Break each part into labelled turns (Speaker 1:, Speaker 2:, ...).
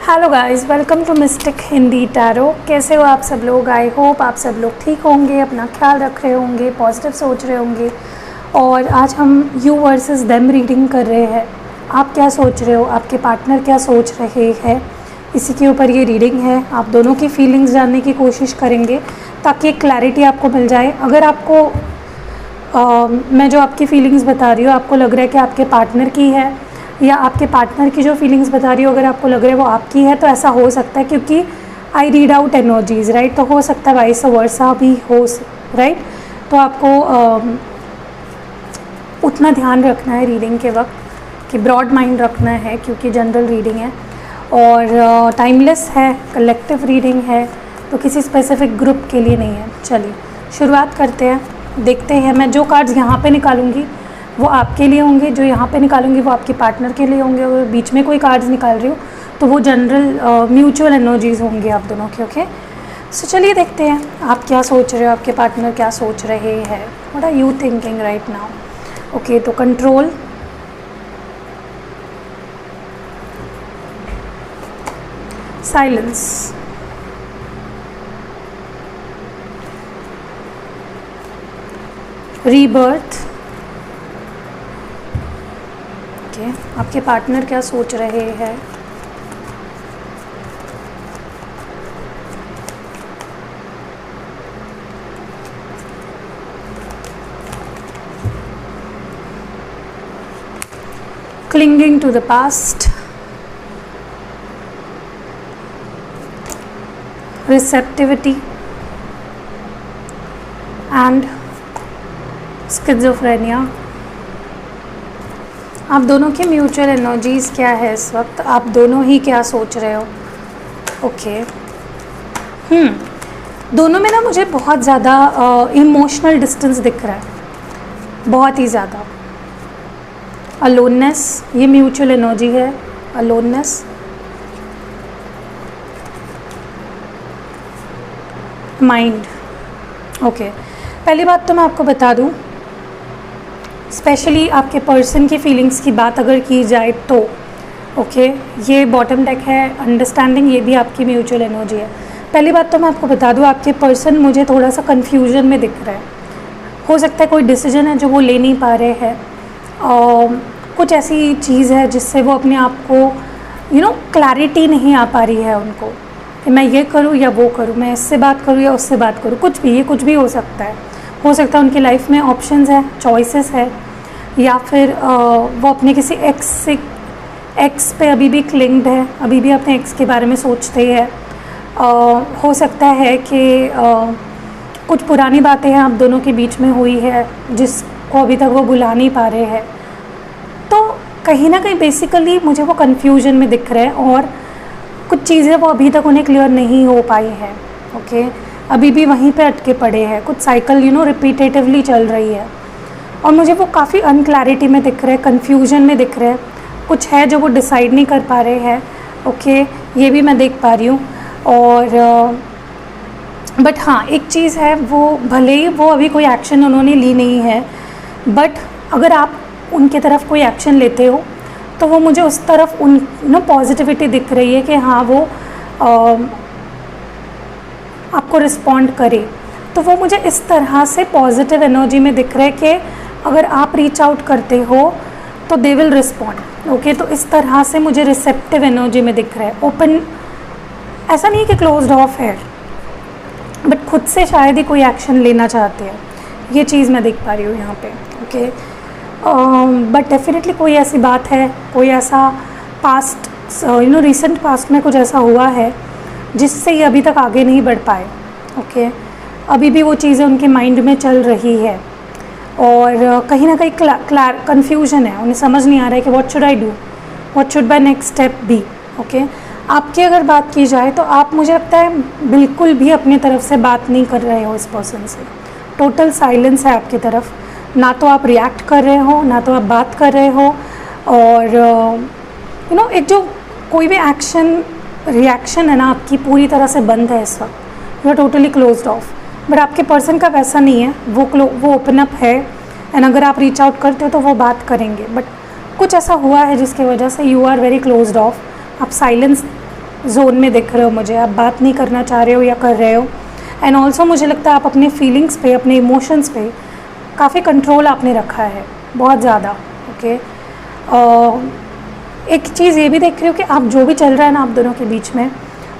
Speaker 1: Hello guys, welcome to mystic Hindi tarot. कैसे हो आप सब लोग? आई होप आप सब लोग ठीक होंगे, अपना ख्याल रख रहे होंगे, पॉजिटिव सोच रहे होंगे। और आज हम यू वर्सेस देम रीडिंग कर रहे हैं। आप क्या सोच रहे हो, आपके पार्टनर क्या सोच रहे हैं, इसी के ऊपर ये रीडिंग है। आप दोनों की फीलिंग्स जानने की कोशिश करेंगे ताकि एक क्लैरिटी आपको मिल जाए। अगर आपको मैं जो आपकी फीलिंग्स बता रही हूँ आपको लग रहा है कि आपके पार्टनर की है, या आपके पार्टनर की जो फीलिंग्स बता रही हो अगर आपको लग रहा है वो आपकी है, तो ऐसा हो सकता है क्योंकि I read out energies, right. तो हो सकता है वाइस वर्सा भी हो, राइट। तो आपको उतना ध्यान रखना है रीडिंग के वक्त कि ब्रॉड माइंड रखना है, क्योंकि जनरल रीडिंग है और टाइमलेस है, कलेक्टिव रीडिंग है, तो किसी स्पेसिफिक ग्रुप के लिए नहीं है। चलिए शुरुआत करते हैं, देखते हैं। मैं जो कार्ड्स यहाँ पे निकालूंगी वो आपके लिए होंगे, जो यहाँ पे निकालूंगी वो आपके पार्टनर के लिए होंगे, और बीच में कोई कार्ड्स निकाल रही हूँ तो वो जनरल म्यूचुअल एनर्जीज होंगे आप दोनों के। ओके, सो चलिए देखते हैं आप क्या सोच रहे हो, आपके पार्टनर क्या सोच रहे हैं। What are you thinking right now? Okay, तो कंट्रोल, साइलेंस, रीबर्थ। आपके पार्टनर क्या सोच रहे हैं? Clinging to the past, receptivity and schizophrenia. आप दोनों की म्यूचुअल एनर्जीज़ क्या है इस वक्त? आप दोनों ही क्या सोच रहे हो? ओके, दोनों में ना मुझे बहुत ज़्यादा इमोशनल डिस्टेंस दिख रहा है, बहुत ही ज़्यादा। अलोननेस, ये म्यूचुअल एनर्जी है, अलोननेस। माइंड। ओके, पहली बात तो मैं आपको बता दूं, स्पेशली आपके पर्सन की फीलिंग्स की बात अगर की जाए तो ओके, ये बॉटम डेक है अंडरस्टैंडिंग, ये भी आपकी म्यूचुअल एनर्जी है। पहली बात तो मैं आपको बता दूं, आपके पर्सन मुझे थोड़ा सा कन्फ्यूजन में दिख रहा है। हो सकता है कोई डिसीजन है जो वो ले नहीं पा रहे हैं, कुछ ऐसी चीज़ है जिससे वो अपने आप को क्लैरिटी नहीं आ पा रही है उनको कि मैं ये करूँ या वो करूँ, मैं इससे बात करूँ या उससे बात करूँ। कुछ भी, ये कुछ भी हो सकता है। हो सकता है उनकी लाइफ में ऑप्शंस है, चॉइसेस है, या फिर वो अपने किसी एक्स पे अभी भी क्लिंग्ड है, अभी भी अपने एक्स के बारे में सोचते हैं। हो सकता है कि कुछ पुरानी बातें हैं आप दोनों के बीच में हुई है जिसको अभी तक वो भुला नहीं पा रहे हैं। तो कहीं ना कहीं बेसिकली मुझे वो कन्फ्यूजन में दिख रहा है, और कुछ चीज़ें वो अभी तक उन्हें क्लियर नहीं हो पाई है। ओके, अभी भी वहीं पे अटके पड़े हैं, कुछ साइकिल रिपीटेटिवली चल रही है, और मुझे वो काफ़ी अनक्लैरिटी में दिख रहे हैं, कन्फ्यूजन में दिख रहे हैं। कुछ है जो वो डिसाइड नहीं कर पा रहे हैं। ओके, ये भी मैं देख पा रही हूँ। और बट हाँ, एक चीज़ है, वो भले ही वो अभी कोई एक्शन उन्होंने ली नहीं है, बट अगर आप उनके तरफ कोई एक्शन लेते हो तो वो मुझे उस तरफ पॉजिटिविटी दिख रही है कि हाँ वो आपको रिस्पॉन्ड करे। तो वो मुझे इस तरह से पॉजिटिव एनर्जी में दिख रहा है कि अगर आप रीच आउट करते हो तो दे विल रिस्पॉन्ड। ओके, तो इस तरह से मुझे रिसेप्टिव एनर्जी में दिख रहा है। ओपन, ऐसा नहीं कि क्लोज्ड ऑफ है, बट खुद से शायद ही कोई एक्शन लेना चाहते हैं, ये चीज़ मैं देख पा रही हूँ यहाँ पे। ओके, बट डेफिनेटली कोई ऐसी बात है, कोई ऐसा पास्ट रिसेंट पास्ट में कुछ ऐसा हुआ है जिससे ये अभी तक आगे नहीं बढ़ पाए। ओके, अभी भी वो चीज़ें उनके माइंड में चल रही है, और कहीं ना कहीं कन्फ्यूजन है, उन्हें समझ नहीं आ रहा है कि what should I do, what should my next step be. Okay, आपकी अगर बात की जाए तो आप, मुझे लगता है बिल्कुल भी अपनी तरफ से बात नहीं कर रहे हो इस पर्सन से। टोटल साइलेंस है आपकी तरफ, ना तो आप रिएक्ट कर रहे हो, ना तो आप बात कर रहे हो। और एक जो कोई भी रिएक्शन है ना आपकी, पूरी तरह से बंद है इस वक्त। You are totally closed off. But आपके पर्सन का वैसा नहीं है, वो ओपन अप है, एंड अगर आप रीच आउट करते हो तो वो बात करेंगे। बट कुछ ऐसा हुआ है जिसकी वजह से you are very closed off, आप साइलेंस जोन में दिख रहे हो मुझे, आप बात नहीं करना चाह रहे हो या कर रहे हो। एंड ऑल्सो मुझे लगता है आप अपने फीलिंग्स पे, अपने इमोशंस पे काफ़ी कंट्रोल आपने रखा है, बहुत ज़्यादा। ओके, एक चीज़ ये भी देख रही हो कि आप जो भी चल रहा है ना आप दोनों के बीच में,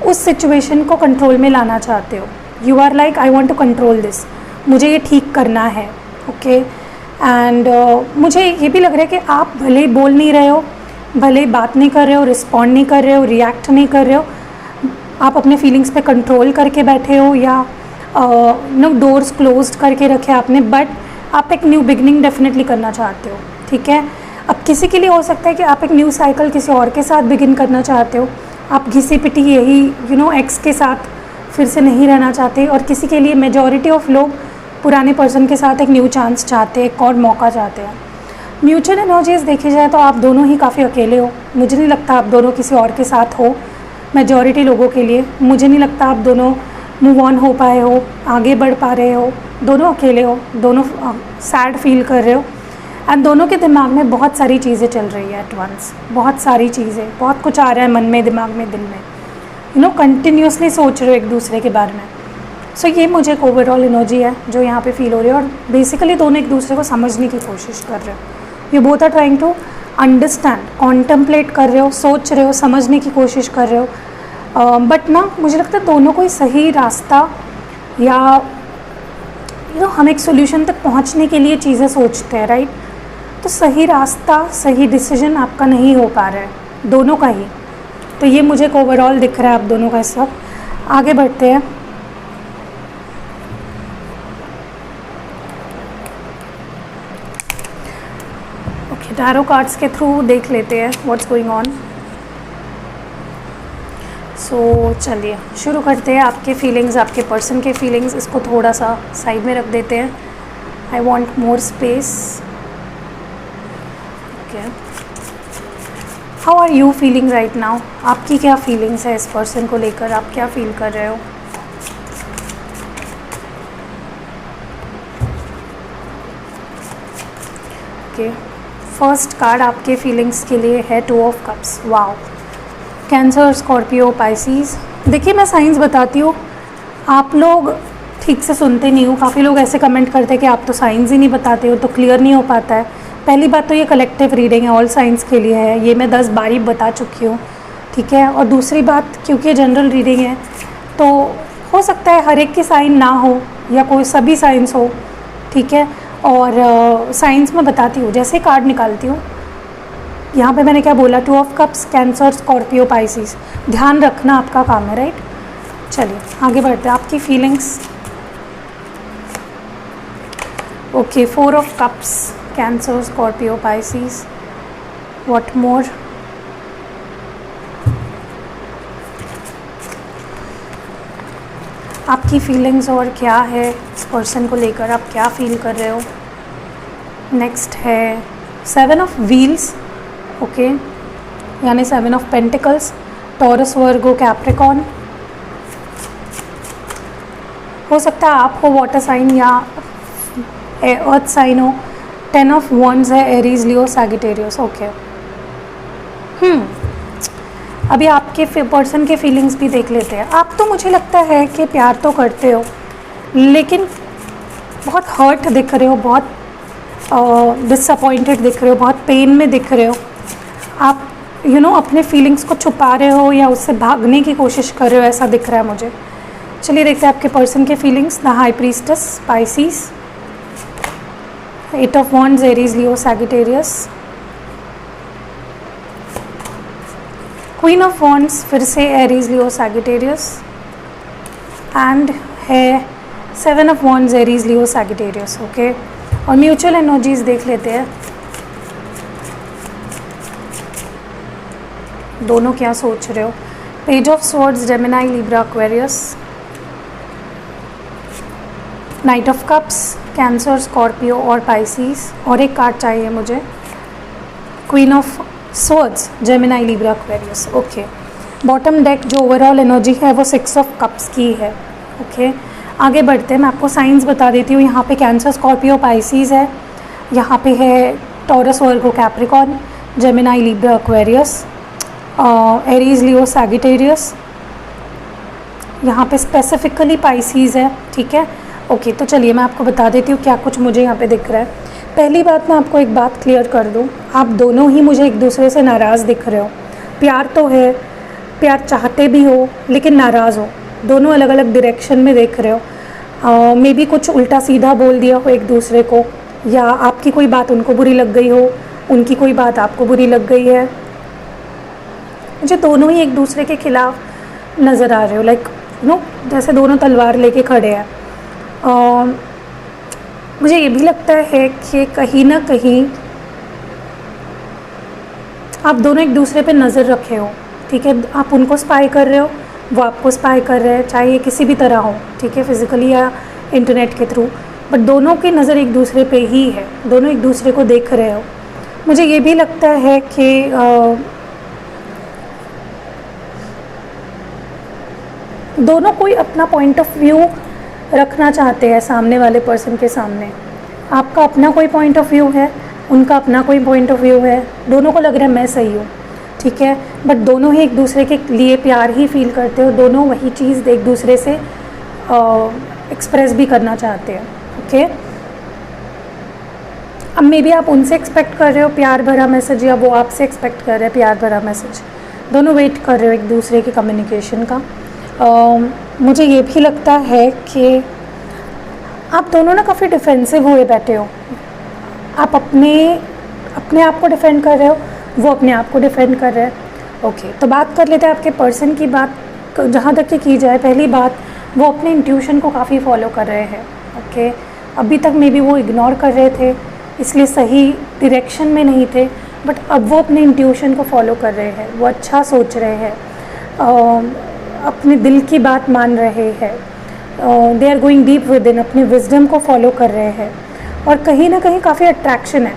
Speaker 1: उस सिचुएशन को कंट्रोल में लाना चाहते हो। You are like I want to control this, मुझे ये ठीक करना है। ओके, एंड मुझे ये भी लग रहा है कि आप भले ही बोल नहीं रहे हो, भले ही बात नहीं कर रहे हो, रिस्पॉन्ड नहीं कर रहे हो, रिएक्ट नहीं कर रहे हो, आप अपने फीलिंग्स पे कंट्रोल करके बैठे हो या नो डोर्स क्लोज्ड करके रखे आपने, बट आप एक न्यू बिगनिंग डेफिनेटली करना चाहते हो। ठीक है, अब किसी के लिए हो सकता है कि आप एक न्यू साइकिल किसी और के साथ बिगिन करना चाहते हो, आप घिसी पिटी यही एक्स के साथ फिर से नहीं रहना चाहते, और किसी के लिए मेजॉरिटी ऑफ लोग पुराने पर्सन के साथ एक न्यू चांस चाहते हैं, एक और मौका चाहते हैं। म्यूचुअल एनर्जीज देखी जाए तो आप दोनों ही काफ़ी अकेले हो, मुझे नहीं लगता आप दोनों किसी और के साथ हो। मेजॉरिटी लोगों के लिए मुझे नहीं लगता आप दोनों मूव ऑन हो पाए हो, आगे बढ़ पा रहे हो, दोनों अकेले हो, दोनों सैड फील कर रहे हो, एंड दोनों के दिमाग में बहुत सारी चीज़ें चल रही है एट वंस, बहुत सारी चीज़ें, बहुत कुछ आ रहा है मन में, दिमाग में, दिल में, कंटिन्यूसली सोच रहे हो एक दूसरे के बारे में। सो ये मुझे एक ओवरऑल एनर्जी है जो यहाँ पे फील हो रही है, और बेसिकली दोनों एक दूसरे को समझने की कोशिश कर रहे हो। You both are trying to understand, contemplate कर रहे हो, सोच रहे हो, समझने की कोशिश कर रहे हो, बट ना मुझे लगता है दोनों कोई सही रास्ता या हम एक सोल्यूशन तक पहुँचने के लिए चीज़ें सोचते हैं, राइट। तो सही रास्ता, सही डिसीजन आपका नहीं हो पा रहा है दोनों का ही, तो ये मुझे एक ओवरऑल दिख रहा है आप दोनों का इस वक्त। आगे बढ़ते हैं। ओके, टैरो कार्ड्स के थ्रू देख लेते हैं व्हाट्स गोइंग ऑन। सो चलिए शुरू करते हैं। आपके फीलिंग्स, आपके पर्सन के फीलिंग्स, इसको थोड़ा सा साइड में रख देते हैं। I want more space. Okay, how are you feeling right now? आपकी क्या फीलिंग्स है इस पर्सन को लेकर, आप क्या फील कर रहे हो? ओके, फर्स्ट कार्ड आपके फीलिंग्स के लिए है 2 of cups. Wow, cancer, Scorpio, Pisces. देखिए मैं साइंस बताती हूँ, आप लोग ठीक से सुनते नहीं हो। काफ़ी लोग ऐसे कमेंट करते हैं कि आप तो साइंस ही नहीं बताते हो, तो क्लियर नहीं हो पाता है। पहली बात तो ये कलेक्टिव रीडिंग है, ऑल साइंस के लिए है, ये मैं 10 बारी बता चुकी हूँ, ठीक है। और दूसरी बात, क्योंकि ये जनरल रीडिंग है तो हो सकता है हर एक की साइन ना हो या कोई सभी साइंस हो, ठीक है। और साइंस में बताती हूँ, जैसे कार्ड निकालती हूँ, यहाँ पे मैंने क्या बोला, 2 of cups, cancer, Scorpio, Pisces. ध्यान रखना आपका काम है, राइट। चलिए आगे बढ़ते हैं। आपकी feelings. Okay, 4 of cups, cancer, Scorpio, Pisces. What more? आपकी फीलिंग्स और क्या है इस पर्सन को लेकर, आप क्या फील कर रहे हो? नेक्स्ट है 7 ऑफ व्हील्स। ओके, यानी 7 of pentacles, taurus, Virgo, Capricorn. हो सकता है आप हो वाटर साइन या अर्थ साइन हो। 10 ऑफ वॉन्ड्स है, एरीज, लियो, सैजिटेरियस। ओके, अभी आपके पर्सन के फीलिंग्स भी देख लेते हैं। आप तो मुझे लगता है कि प्यार तो करते हो, लेकिन बहुत हर्ट दिख रहे हो, बहुत डिसअपॉइंटेड दिख रहे हो, बहुत पेन में दिख रहे हो। आप अपने फीलिंग्स को छुपा रहे हो या उससे भागने की कोशिश कर रहे हो, ऐसा दिख रहा है मुझे। चलिए देखते हैं आपके पर्सन के feelings. The high priestess, Pisces. 8 of wands, Aries, Leo, Sagittarius. Queen of wands, फिर से एरीज, लियो, सैजिटेरियस। एंड है 7 of wands, Aries, Leo, Sagittarius. Okay, और म्यूचुअल एनर्जीज देख लेते हैं, दोनों क्या सोच रहे हो। Page of swords, Gemini, Libra, Aquarius. Night of cups, cancer, Scorpio और पाइसीज। और एक कार्ड चाहिए मुझे, queen of swords, Gemini, Libra, Aquarius. Okay, bottom deck जो ओवरऑल एनर्जी है वो 6 ऑफ कप्स की है। ओके, आगे बढ़ते हैं। मैं आपको साइंस बता देती हूँ। यहाँ पे कैंसर, स्कॉर्पियो, पाइसीज है, यहाँ पे है Taurus, Virgo, Capricorn, Gemini, Libra, Aquarius. Aries, Leo, Sagittarius, यहाँ पे स्पेसिफिकली पाइसीज़ है, ठीक है। ओके, तो चलिए मैं आपको बता देती हूँ क्या कुछ मुझे यहाँ पे दिख रहा है। पहली बात, मैं आपको एक बात क्लियर कर दूँ, आप दोनों ही मुझे एक दूसरे से नाराज़ दिख रहे हो। प्यार तो है, प्यार चाहते भी हो, लेकिन नाराज़ हो, दोनों अलग अलग डायरेक्शन में देख रहे हो। मे बी कुछ उल्टा सीधा बोल दिया हो एक दूसरे को, या आपकी कोई बात उनको बुरी लग गई हो, उनकी कोई बात आपको बुरी लग गई है। मुझे दोनों ही एक दूसरे के खिलाफ नज़र आ रहे हो, लाइक जैसे दोनों तलवार लेके खड़े हैं। मुझे ये भी लगता है कि कहीं ना कहीं आप दोनों एक दूसरे पे नज़र रखे हो, ठीक है। आप उनको स्पाई कर रहे हो, वो आपको स्पाई कर रहे हैं, चाहे ये किसी भी तरह हो, ठीक है, फिज़िकली या इंटरनेट के थ्रू, बट दोनों की नज़र एक दूसरे पे ही है, दोनों एक दूसरे को देख रहे हो। मुझे ये भी लगता है कि दोनों कोई अपना पॉइंट ऑफ व्यू रखना चाहते हैं सामने वाले पर्सन के सामने। आपका अपना कोई पॉइंट ऑफ व्यू है, उनका अपना कोई पॉइंट ऑफ व्यू है, दोनों को लग रहा है मैं सही हूँ, ठीक है, बट दोनों ही एक दूसरे के लिए प्यार ही फील करते हो, दोनों वही चीज़ एक दूसरे से एक्सप्रेस भी करना चाहते हैं, ओके। अब मे बी आप उनसे एक्सपेक्ट कर रहे हो प्यार भरा मैसेज, या वो आपसे एक्सपेक्ट कर रहे हैं प्यार भरा मैसेज, दोनों वेट कर रहे हो एक दूसरे के कम्युनिकेशन का। मुझे ये भी लगता है कि आप दोनों ना काफ़ी डिफेंसिव हुए बैठे हो। आप अपने आप को डिफेंड कर रहे हो, वो अपने आप को डिफेंड कर रहे हैं। ओके, तो बात कर लेते हैं आपके पर्सन की। बात जहाँ तक की जाए, पहली बात, वो अपने इंट्यूशन को काफ़ी फॉलो कर रहे हैं, ओके। अभी तक मे बी वो इग्नोर कर रहे थे, इसलिए सही डायरेक्शन में नहीं थे, बट अब वो अपने इंट्यूशन को फॉलो कर रहे हैं, वो अच्छा सोच रहे हैं, अपने दिल की बात मान रहे हैं, they are going deep within, अपनी विजडम को फॉलो कर रहे हैं, और कहीं ना कहीं काफ़ी अट्रैक्शन है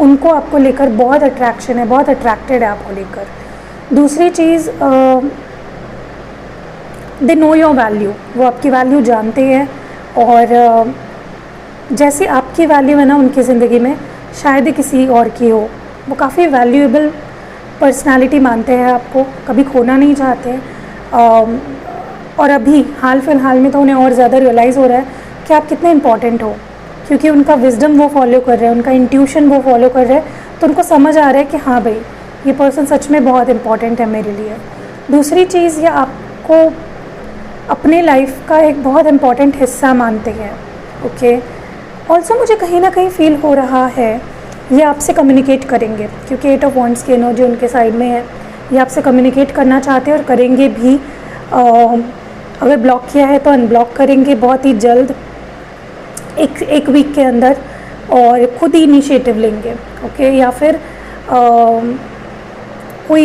Speaker 1: उनको आपको लेकर, बहुत अट्रैक्शन है, बहुत अट्रैक्टेड है आपको लेकर। दूसरी चीज़, दे नो योर वैल्यू, वो आपकी वैल्यू जानते हैं, और जैसी आपकी वैल्यू है ना उनकी ज़िंदगी में, शायद ही किसी और की हो। वो काफ़ी वैल्यूएबल पर्सनालिटी मानते हैं आपको, कभी खोना नहीं चाहते, और अभी हाल फिलहाल में तो उन्हें और ज़्यादा रियलाइज़ हो रहा है कि आप कितने इम्पॉर्टेंट हो, क्योंकि उनका विजडम वो फॉलो कर रहे हैं, उनका इंट्यूशन वो फॉलो कर रहे हैं, तो उनको समझ आ रहा है कि हाँ भाई, ये पर्सन सच में बहुत इम्पॉर्टेंट है मेरे लिए। दूसरी चीज़, ये आपको अपने लाइफ का एक बहुत इम्पॉर्टेंट हिस्सा मानते हैं, ओके। ऑल्सो मुझे कहीं ना कहीं फील हो रहा है ये आपसे कम्युनिकेट करेंगे, क्योंकि 8 ऑफ वॉन्ड्स की एनर्जी उनके साइड में है। ये आपसे कम्युनिकेट करना चाहते हैं और करेंगे भी। अगर ब्लॉक किया है तो अनब्लॉक करेंगे बहुत ही जल्द, एक वीक के अंदर, और खुद ही इनिशिएटिव लेंगे, ओके। या फिर कोई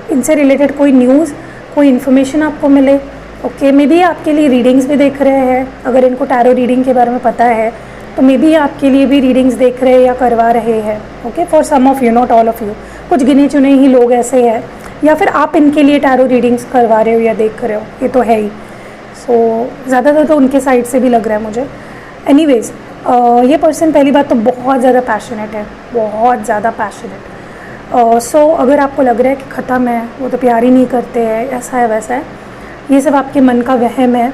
Speaker 1: इनसे रिलेटेड कोई न्यूज़, कोई इन्फॉर्मेशन आपको मिले, ओके। मे बी आपके लिए रीडिंग्स भी देख रहे हैं, अगर इनको टैरो रीडिंग के बारे में पता है तो मे बी आपके लिए भी रीडिंग्स देख रहे हैं या करवा रहे हैं, okay. For some of you, not all of you, कुछ गिने चुने ही लोग ऐसे हैं, या फिर आप इनके लिए टैरो रीडिंग्स करवा रहे हो या देख रहे हो, ये तो है ही। सो ज़्यादातर तो उनके साइड से भी लग रहा है मुझे। एनीवेज, ये पर्सन पहली बात तो बहुत ज़्यादा पैशनेट है, बहुत ज़्यादा पैशनेट। सो अगर आपको लग रहा है कि ख़त्म है, वो तो प्यार ही नहीं करते हैं, ऐसा है वैसा है, ये सब आपके मन का वहम है,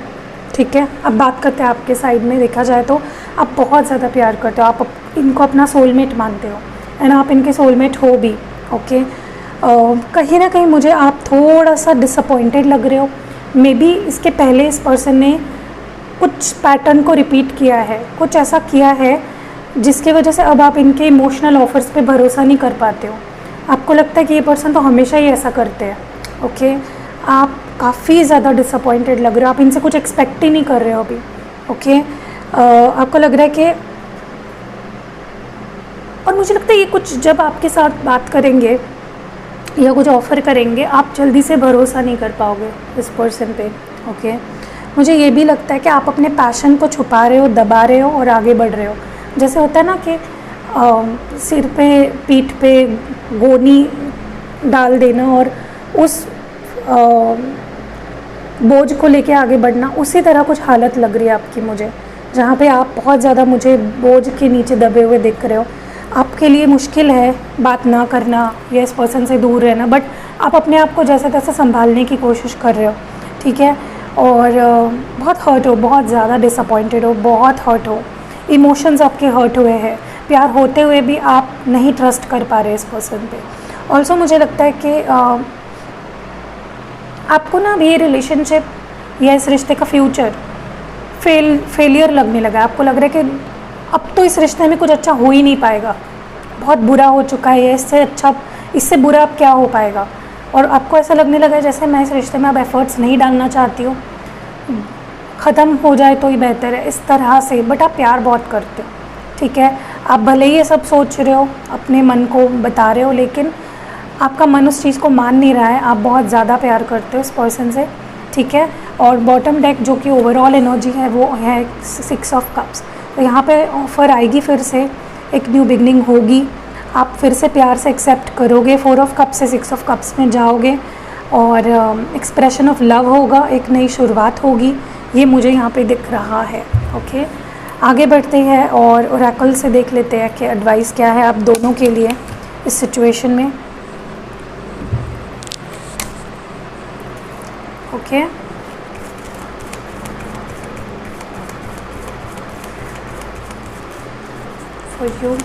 Speaker 1: ठीक है। अब बात करते हैं आपके साइड में। देखा जाए तो आप बहुत ज़्यादा प्यार करते हो, आप इनको अपना सोलमेट मानते हो, एंड आप इनके सोलमेट हो भी, ओके। कहीं ना कहीं मुझे आप थोड़ा सा डिसअपॉइंटेड लग रहे हो। मे बी इसके पहले इस पर्सन ने कुछ पैटर्न को रिपीट किया है, कुछ ऐसा किया है जिसकी वजह से अब आप इनके इमोशनल ऑफर्स पे भरोसा नहीं कर पाते हो। आपको लगता है कि ये पर्सन तो हमेशा ही ऐसा करते हैं, ओके। आप काफ़ी ज़्यादा डिसअपॉइंटेड लग रहे हो, आप इनसे कुछ एक्सपेक्ट ही नहीं कर रहे हो अभी, ओके। आपको लग रहा है कि, और मुझे लगता है ये कुछ जब आपके साथ बात करेंगे या कुछ ऑफ़र करेंगे, आप जल्दी से भरोसा नहीं कर पाओगे इस पर्सन पे, ओके। मुझे ये भी लगता है कि आप अपने पैशन को छुपा रहे हो, दबा रहे हो और आगे बढ़ रहे हो। जैसे होता है ना कि सिर पे, पीठ पे गोनी डाल देना और उस बोझ को लेके आगे बढ़ना, उसी तरह कुछ हालत लग रही है आपकी मुझे, जहाँ पे आप बहुत ज़्यादा मुझे बोझ के नीचे दबे हुए दिख रहे हो। आपके लिए मुश्किल है बात ना करना या इस पर्सन से दूर रहना, बट आप अपने आप को जैसे तैसे संभालने की कोशिश कर रहे हो, ठीक है। और बहुत हर्ट हो, बहुत ज़्यादा डिसअपॉइंटेड हो, बहुत हर्ट हो, इमोशंस आपके हर्ट हुए हैं, प्यार होते हुए भी आप नहीं ट्रस्ट कर पा रहे इस पर्सन पे। ऑल्सो मुझे लगता है कि आपको ना अभी ये रिलेशनशिप या इस रिश्ते का फ्यूचर फेलियर लगने लगा है। आपको लग रहा है कि अब तो इस रिश्ते में कुछ अच्छा हो ही नहीं पाएगा, बहुत बुरा हो चुका है, इससे अच्छा, इससे बुरा अब क्या हो पाएगा। और आपको ऐसा लगने लगा है जैसे मैं इस रिश्ते में अब एफर्ट्स नहीं डालना चाहती हूँ, ख़त्म हो जाए तो ही बेहतर है, इस तरह से। बट आप प्यार बहुत करते हो, ठीक है। आप भले ही ये सब सोच रहे हो, अपने मन को बता रहे हो, लेकिन आपका मन उस चीज़ को मान नहीं रहा है। आप बहुत ज़्यादा प्यार करते हो इस पर्सन से, ठीक है। और बॉटम डेक जो कि ओवरऑल एनर्जी है वो है 6 ऑफ कप्स। तो यहाँ पे ऑफ़र आएगी, फिर से एक न्यू बिगनिंग होगी, आप फिर से प्यार से एक्सेप्ट करोगे, 4 ऑफ कप्स से 6 ऑफ कप्स में जाओगे और एक्सप्रेशन ऑफ लव होगा, एक नई शुरुआत होगी, ये मुझे यहाँ पे दिख रहा है। ओके, आगे बढ़ते हैं और ओरेकल से देख लेते हैं कि एडवाइस क्या है आप दोनों के लिए इस सिचुएशन में। Okay, for you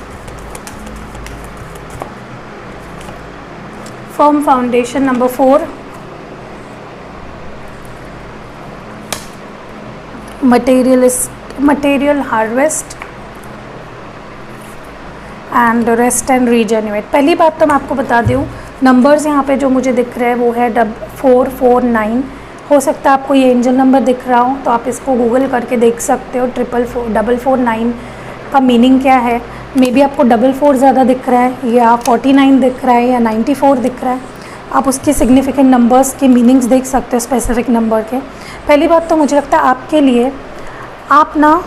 Speaker 1: firm foundation number 4, material harvest and rest and rejuvenate. पहली बात तो मैं आपको बता दूँ, नंबर्स यहाँ पे जो मुझे दिख रहे हैं वो है 449। हो सकता है आपको ये एंजल नंबर दिख रहा हो, तो आप इसको गूगल करके देख सकते हो 444 का मीनिंग क्या है। मे बी आपको 44 ज़्यादा दिख रहा है या 49 दिख रहा है या 94 दिख रहा है, आप उसके सिग्निफिकेंट नंबर्स के मीनिंग्स देख सकते हो स्पेसिफिक नंबर के। पहली बात तो मुझे लगता है आपके लिए, आप ना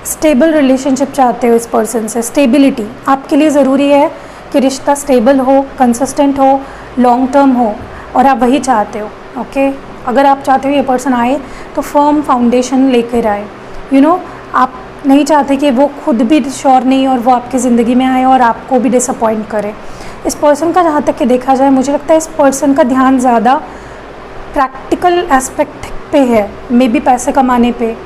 Speaker 1: स्टेबल रिलेशनशिप चाहते हो इस पर्सन से। स्टेबिलिटी आपके लिए ज़रूरी है कि रिश्ता स्टेबल हो, कंसिस्टेंट हो, लॉन्ग टर्म हो, और आप वही चाहते हो। ओके, अगर आप चाहते हो ये पर्सन आए तो फर्म फाउंडेशन लेकर आए। आप नहीं चाहते कि वो खुद भी श्योर नहीं और वो आपकी ज़िंदगी में आए और आपको भी डिसअपॉइंट करे। इस पर्सन का जहाँ तक कि देखा जाए, मुझे लगता है इस पर्सन का ध्यान ज़्यादा प्रैक्टिकल एस्पेक्ट पे है, मे बी पैसे कमाने पे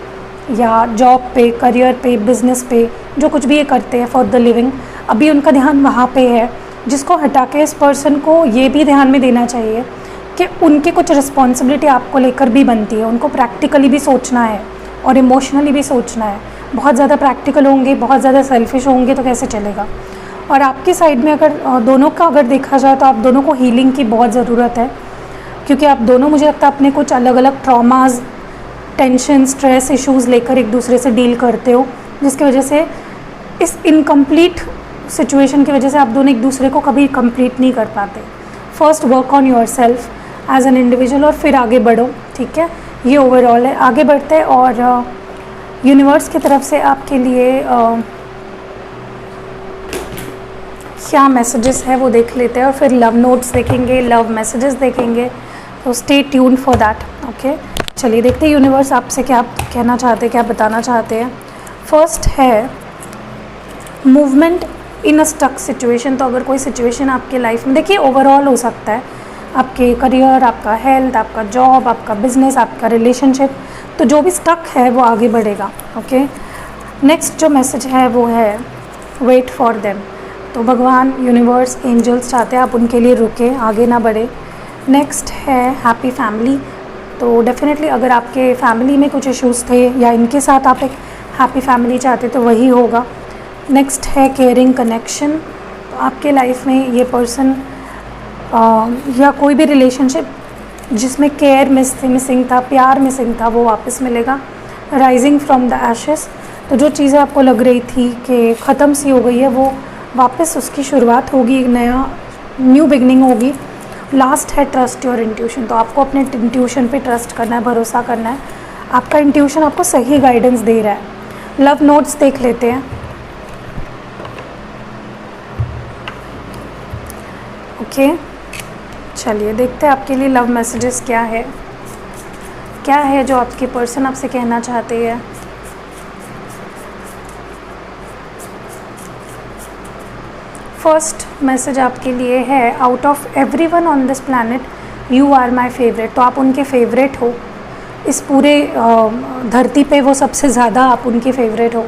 Speaker 1: या जॉब पे, करियर पे, बिजनेस पे, जो कुछ भी ये करते हैं फॉर द लिविंग, अभी उनका ध्यान वहाँ पे है, जिसको हटा के इस पर्सन को ये भी ध्यान में देना चाहिए कि उनकी कुछ रिस्पॉन्सिबिलिटी आपको लेकर भी बनती है। उनको प्रैक्टिकली भी सोचना है और इमोशनली भी सोचना है। बहुत ज़्यादा प्रैक्टिकल होंगे, बहुत ज़्यादा सेल्फिश होंगे तो कैसे चलेगा। और आपकी साइड में अगर दोनों का अगर देखा जाए तो आप दोनों को हीलिंग की बहुत ज़रूरत है, क्योंकि आप दोनों मुझे लगता है अपने कुछ अलग अलग ट्रॉमाज, टेंशन, स्ट्रेस इश्यूज़ लेकर एक दूसरे से डील करते हो, जिसकी वजह से इस इनकम्प्लीट सिचुएशन की वजह से आप दोनों एक दूसरे को कभी कंप्लीट नहीं कर पाते। First work on yourself as an individual और फिर आगे बढ़ो, ठीक है। ये ओवरऑल है। आगे बढ़ते हैं और यूनिवर्स की तरफ से आपके लिए क्या मैसेजेस है वो देख लेते हैं और फिर लव नोट्स देखेंगे, लव मैसेजेस देखेंगे। तो stay tuned for that. Okay, चलिए देखते हैं यूनिवर्स आपसे क्या कहना चाहते हैं, क्या बताना चाहते हैं। फर्स्ट है movement in a stuck situation. तो अगर कोई सिचुएशन आपके लाइफ में, देखिए ओवरऑल हो सकता है, आपके करियर, आपका हेल्थ, आपका जॉब, आपका बिजनेस, आपका रिलेशनशिप, तो जो भी स्टक है वो आगे बढ़ेगा। ओके, नेक्स्ट जो मैसेज है वो है वेट फॉर देम। तो भगवान, यूनिवर्स, एंजल्स चाहते हैं आप उनके लिए रुके, आगे ना बढ़े। नेक्स्ट है हैप्पी फैमिली। तो डेफिनेटली अगर आपके फैमिली में कुछ इश्यूज़ थे या इनके साथ आप एक हैप्पी फैमिली चाहते तो वही होगा। नेक्स्ट है केयरिंग कनेक्शन। तो आपके लाइफ में ये पर्सन या कोई भी रिलेशनशिप जिसमें केयर मिसिंग था, प्यार मिसिंग था, वो वापस मिलेगा। Rising from the ashes. तो जो चीज़ें आपको लग रही थी कि ख़त्म सी हो गई है, वो वापस उसकी शुरुआत होगी, एक नया न्यू बिगनिंग होगी। लास्ट है ट्रस्ट योर इंट्यूशन। तो आपको अपने इंट्यूशन पे ट्रस्ट करना है, भरोसा करना है। आपका इंट्यूशन आपको सही गाइडेंस दे रहा है। लव नोट्स देख लेते हैं। ओके, चलिए देखते हैं आपके लिए लव मैसेजेस क्या है जो आपके पर्सन आपसे कहना चाहते हैं। फर्स्ट मैसेज आपके लिए है, out of everyone on this planet you are my favourite. तो आप उनके फेवरेट हो, इस पूरे धरती पे वो सबसे ज़्यादा आप उनके फेवरेट हो।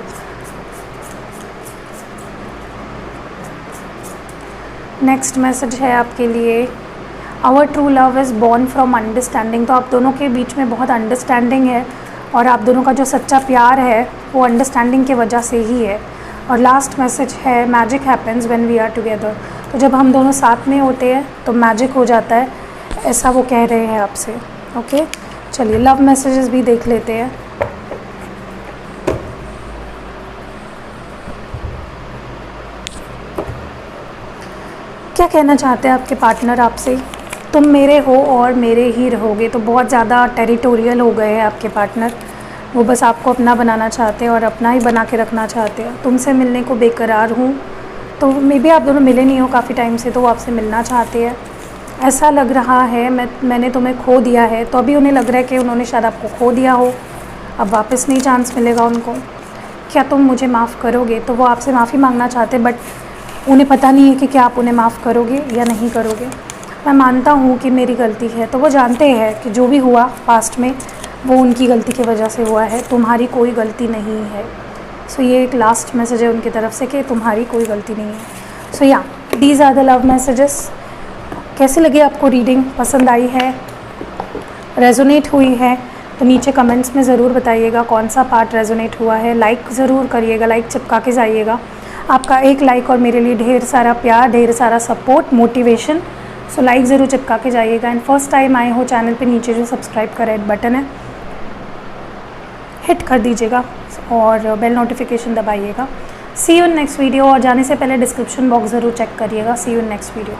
Speaker 1: नेक्स्ट मैसेज है आपके लिए, our true love is born from understanding. तो आप दोनों के बीच में बहुत अंडरस्टैंडिंग है और आप दोनों का जो सच्चा प्यार है वो अंडरस्टैंडिंग की वजह से ही है। और लास्ट मैसेज है, magic happens when we are together. तो जब हम दोनों साथ में होते हैं तो मैजिक हो जाता है, ऐसा वो कह रहे हैं आपसे। ओके, चलिए लव मैसेजेस भी देख लेते हैं। क्या कहना चाहते हैं आपके पार्टनर आपसे? तुम मेरे हो और मेरे ही रहोगे। तो बहुत ज़्यादा टेरिटोरियल हो गए हैं आपके पार्टनर, वो बस आपको अपना बनाना चाहते हैं और अपना ही बना के रखना चाहते हैं। तुमसे मिलने को बेकरार हूँ। तो मे बी आप दोनों मिले नहीं हो काफ़ी टाइम से, तो वो आपसे मिलना चाहते हैं। ऐसा लग रहा है मैंने तुम्हें खो दिया है। तो अभी उन्हें लग रहा है कि उन्होंने शायद आपको खो दिया हो, अब वापस नहीं चांस मिलेगा उनको। क्या तुम मुझे माफ़ करोगे? तो वो आपसे माफ़ी मांगना चाहते हैं, बट उन्हें पता नहीं है कि क्या आप उन्हें माफ़ करोगे या नहीं करोगे। मैं मानता हूँ कि मेरी गलती है। तो वो जानते हैं कि जो भी हुआ पास्ट में वो उनकी गलती की वजह से हुआ है, तुम्हारी कोई गलती नहीं है। सो ये एक लास्ट मैसेज है उनकी तरफ से कि तुम्हारी कोई गलती नहीं है। सो या these are the love messages. कैसी लगी आपको रीडिंग? पसंद आई है, रेजोनेट हुई है? तो नीचे कमेंट्स में ज़रूर बताइएगा कौन सा पार्ट रेजोनेट हुआ है। लाइक ज़रूर करिएगा, लाइक चिपका के जाइएगा। आपका एक लाइक और मेरे लिए ढेर सारा प्यार, ढेर सारा सपोर्ट, मोटिवेशन। सो लाइक ज़रूर चिपका के जाइएगा। एंड फर्स्ट टाइम आए हो चैनल पे, नीचे जो सब्सक्राइब का रेड बटन है हिट कर दीजिएगा और बेल नोटिफिकेशन दबाइएगा। See you in next video. और जाने से पहले डिस्क्रिप्शन बॉक्स ज़रूर चेक करिएगा। See you in next video.